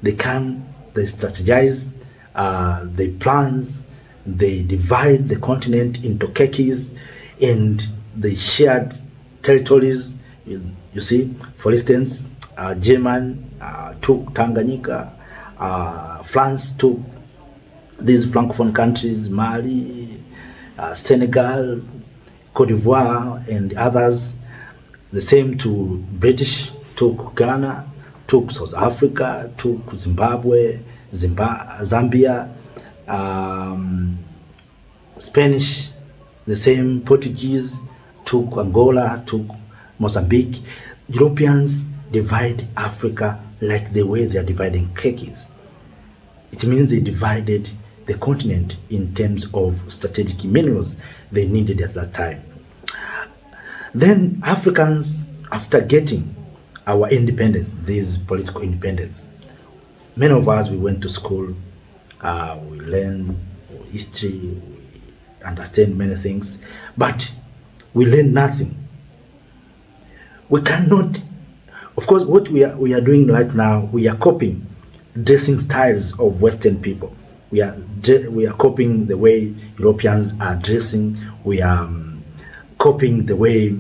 They come, they strategize, they plans, they divide the continent into kekis, and they shared territories. You see, for instance, German took Tanganyika, France took these francophone countries, Mali, Senegal, Cote d'Ivoire, and others. The same to British, took Ghana, took South Africa, took Zimbabwe, Zambia, Spanish, the same Portuguese, took Angola, took Mozambique. Europeans divide Africa like the way they are dividing cakes. It means they divided the continent in terms of strategic minerals they needed at that time. Then Africans, after getting our independence, this political independence, many of us, we went to school, we learned history, we understand many things, but we learn nothing. We cannot, of course, what we are doing right now, we are copying dressing styles of Western people. We are copying the way Europeans are dressing. We are copying the way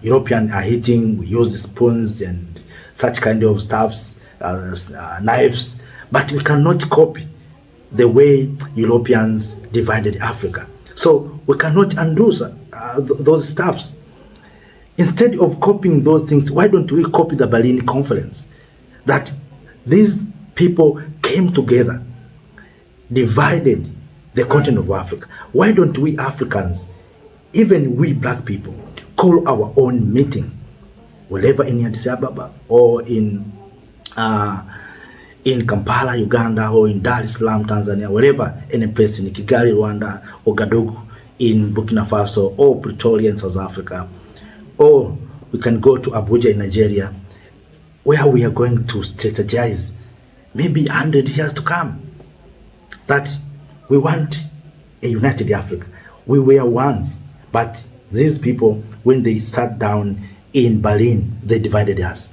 Europeans are eating. We use spoons and such kind of stuffs, knives, but we cannot copy the way Europeans divided Africa. So we cannot undo those stuffs. Instead of copying those things, why don't we copy the Berlin Conference? That these people came together, divided the continent of Africa. Why don't we Africans, even we black people, call our own meeting, wherever in Addis Ababa or in Kampala, Uganda, or in Dar es Salaam, Tanzania, wherever, any place in Kigali, Rwanda, or Gadugu in Burkina Faso, or Pretoria in South Africa, or we can go to Abuja in Nigeria, where we are going to strategize maybe 100 years to come, that we want a united Africa. We were once, but these people, when they sat down in Berlin, they divided us.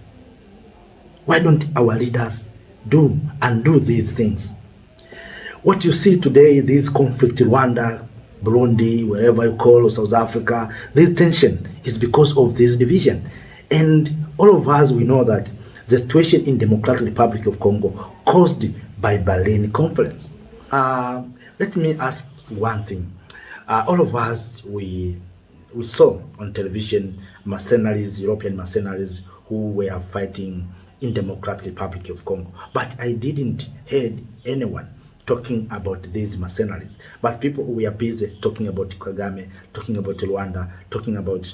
Why don't our leaders undo these things? What you see today, this conflict in Rwanda, Burundi, wherever you call, South Africa, this tension is because of this division. And all of us, we know that the situation in Democratic Republic of Congo caused by Berlin Conference. Let me ask one thing. All of us, we saw on television mercenaries, European mercenaries who were fighting in Democratic Republic of Congo. But I didn't hear anyone talking about these mercenaries. But people who were busy talking about Kagame, talking about Rwanda, talking about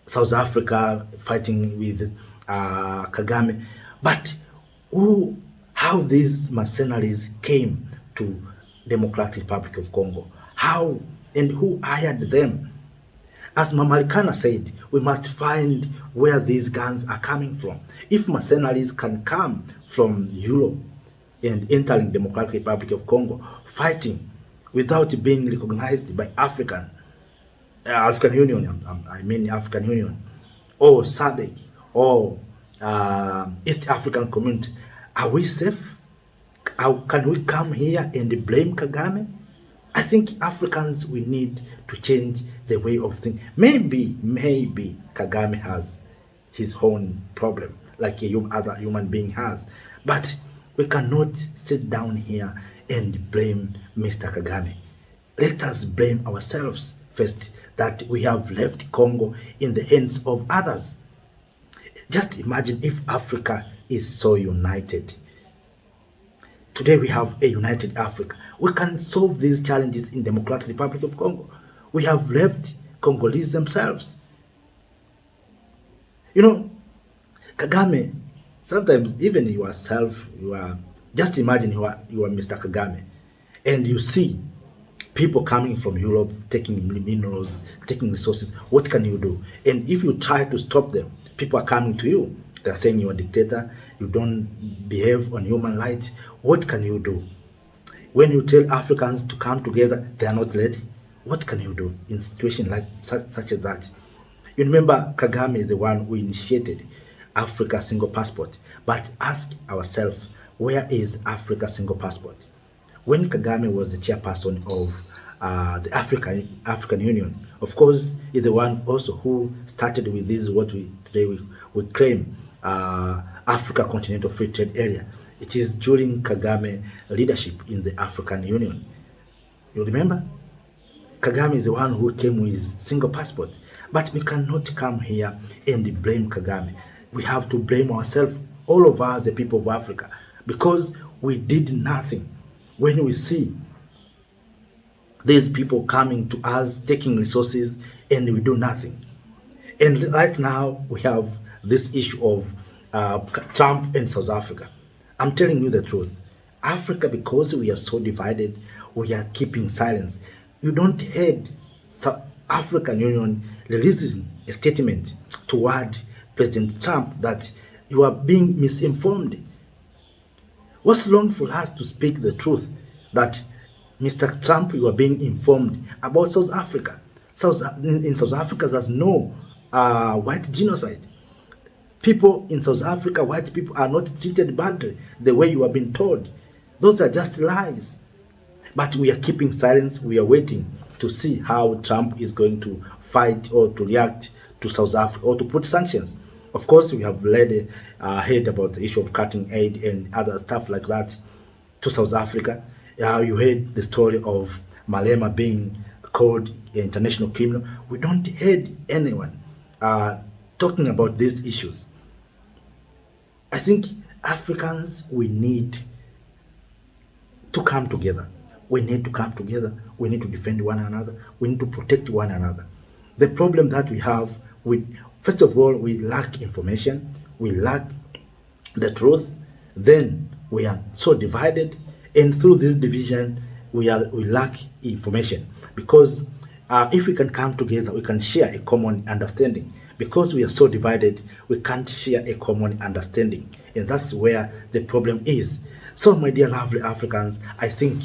South Africa fighting with Kagame. But how these mercenaries came to Democratic Republic of Congo? How and who hired them? As Mamalikana said, we must find where these guns are coming from. If mercenaries can come from Europe and entering Democratic Republic of Congo, fighting without being recognized by African Union, African Union, or SADC, or East African Community, are we safe? Can we come here and blame Kagame? I think Africans, we need to change the way of thinking. Maybe Kagame has his own problem, like other human being has. But we cannot sit down here and blame Mr. Kagame. Let us blame ourselves first, that we have left Congo in the hands of others. Just imagine if Africa is so united. Today we have a united Africa. We can solve these challenges in Democratic Republic of Congo. We have left Congolese themselves. You know, Kagame, sometimes even yourself, just imagine you are Mr. Kagame, and you see people coming from Europe, taking minerals, taking resources. What can you do? And if you try to stop them, people are coming to you. They're saying you're a dictator, you don't behave on human rights. What can you do? When you tell Africans to come together, they are not ready. What can you do in situations like such as that? You remember Kagame is the one who initiated Africa single passport. But ask ourselves, where is Africa single passport? When Kagame was the chairperson of the African Union, of course, is the one also who started with this what we today we claim Africa Continental Free Trade Area. It is during Kagame leadership in the African Union. You remember? Kagame is the one who came with single passport. But we cannot come here and blame Kagame. We have to blame ourselves, all of us, the people of Africa, because we did nothing. When we see these people coming to us, taking resources, and we do nothing. And right now, we have this issue of Trump and South Africa. I'm telling you the truth. Africa, because we are so divided, we are keeping silence. You don't heard South African Union releasing a statement toward President Trump that you are being misinformed. What's wrong for us to speak the truth that Mr. Trump, you are being informed about South Africa? In South Africa, there's no white genocide. People in South Africa, white people, are not treated badly the way you have been told. Those are just lies. But we are keeping silence. We are waiting to see how Trump is going to fight or to react to South Africa or to put sanctions. Of course, we have heard about the issue of cutting aid and other stuff like that to South Africa. You heard the story of Malema being called an international criminal. We don't heard anyone talking about these issues. I think Africans, we need to come together. We need to come together. We need to defend one another. We need to protect one another. The problem that we have, first of all, we lack information. We lack the truth. Then we are so divided. And through this division, we lack information. Because if we can come together, we can share a common understanding. Because we are so divided, we can't share a common understanding. And that's where the problem is. So, my dear lovely Africans, I think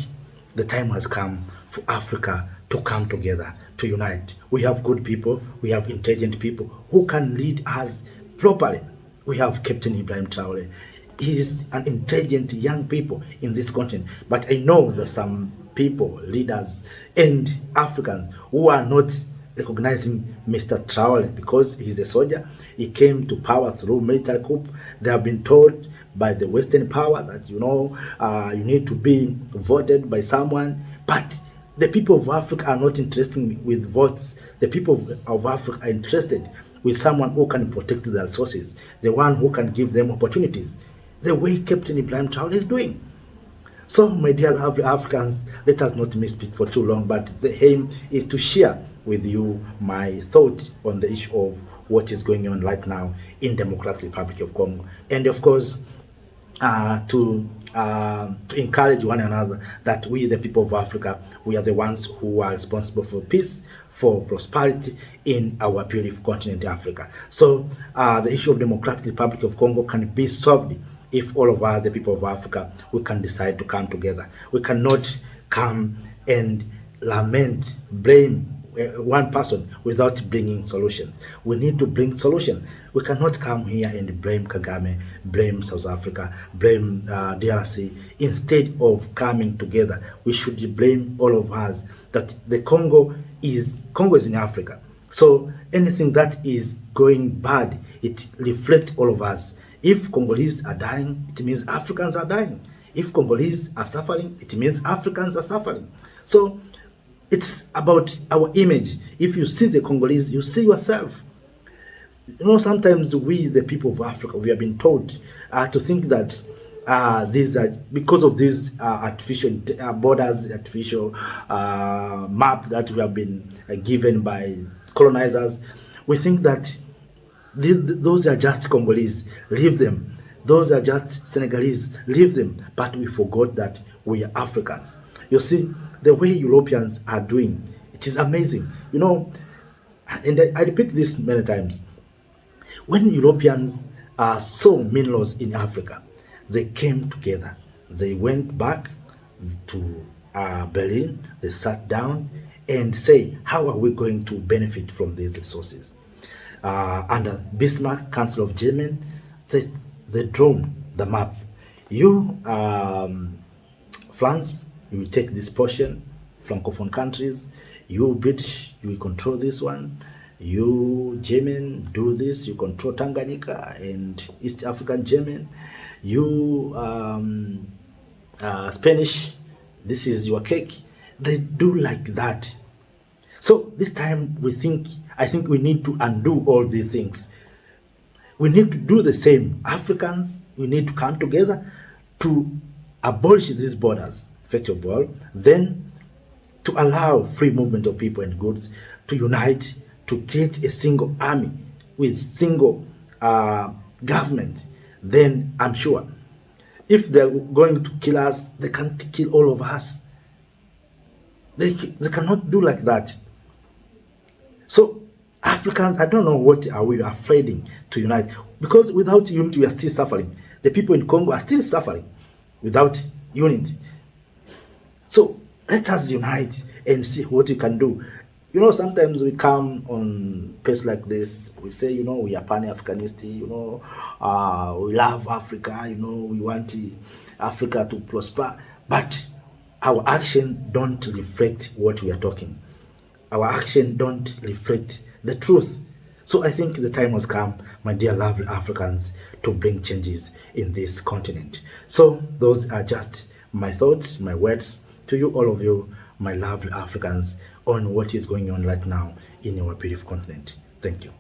the time has come for Africa to come together, to unite. We have good people, we have intelligent people who can lead us properly. We have Captain Ibrahim Traore. He is an intelligent young people in this continent. But I know that some people, leaders, and Africans who are not recognizing Mr. Traore because he's a soldier. He came to power through military coup. They have been told by the Western power that, you need to be voted by someone. But the people of Africa are not interested with votes. The people of Africa are interested with someone who can protect their resources, the one who can give them opportunities, the way Captain Ibrahim Traore is doing. So, my dear lovely Africans, let us not misspeak for too long, but the aim is to share with you my thought on the issue of what is going on right now in Democratic Republic of Congo. And of course, to encourage one another that we, the people of Africa, we are the ones who are responsible for peace, for prosperity in our beautiful continent, Africa. So the issue of Democratic Republic of Congo can be solved if all of us, the people of Africa, we can decide to come together. We cannot come and lament, blame one person without bringing solutions. We need to bring solutions. We cannot come here and blame Kagame, blame South Africa, blame DRC. Instead of coming together, we should blame all of us that the Congo is in Africa. So anything that is going bad, it reflects all of us. If Congolese are dying, it means Africans are dying. If Congolese are suffering, it means Africans are suffering. So it's about our image. If you see the Congolese, you see yourself. Sometimes we, the people of Africa, we have been taught to think that these are because of these artificial borders, artificial map that we have been given by colonizers. We think that those are just Congolese, leave them. Those are just Senegalese, leave them. But we forgot that we are Africans. You see, the way Europeans are doing, it is amazing. And I repeat this many times. When Europeans saw minerals in Africa, they came together. They went back to Berlin, they sat down and say, how are we going to benefit from these resources? Under Bismarck, Council of Germany, they drawn the map. You, France, you will take this portion, francophone countries. You British, you will control this one. You German, do this. You control Tanganyika and East African German. You Spanish, this is your cake. They do like that. So this time I think we need to undo all these things. We need to do the same. Africans, we need to come together to abolish these borders, first of all, then to allow free movement of people and goods, to unite, to create a single army with single government. Then I'm sure if they're going to kill us, they can't kill all of us. They cannot do like that. So Africans, I don't know what are we afraid to unite, because without unity we are still suffering. The people in Congo are still suffering without unity. So let us unite and see what we can do. You know, sometimes we come on place like this, we say, you know, we are pan-Africanist, you know, we love Africa, you know, we want Africa to prosper, but our action don't reflect what we are talking. Our action don't reflect the truth. So I think the time has come, my dear lovely Africans, to bring changes in this continent. So those are just my thoughts, my words to you, all of you, my lovely Africans, on what is going on right now in our beautiful continent. Thank you.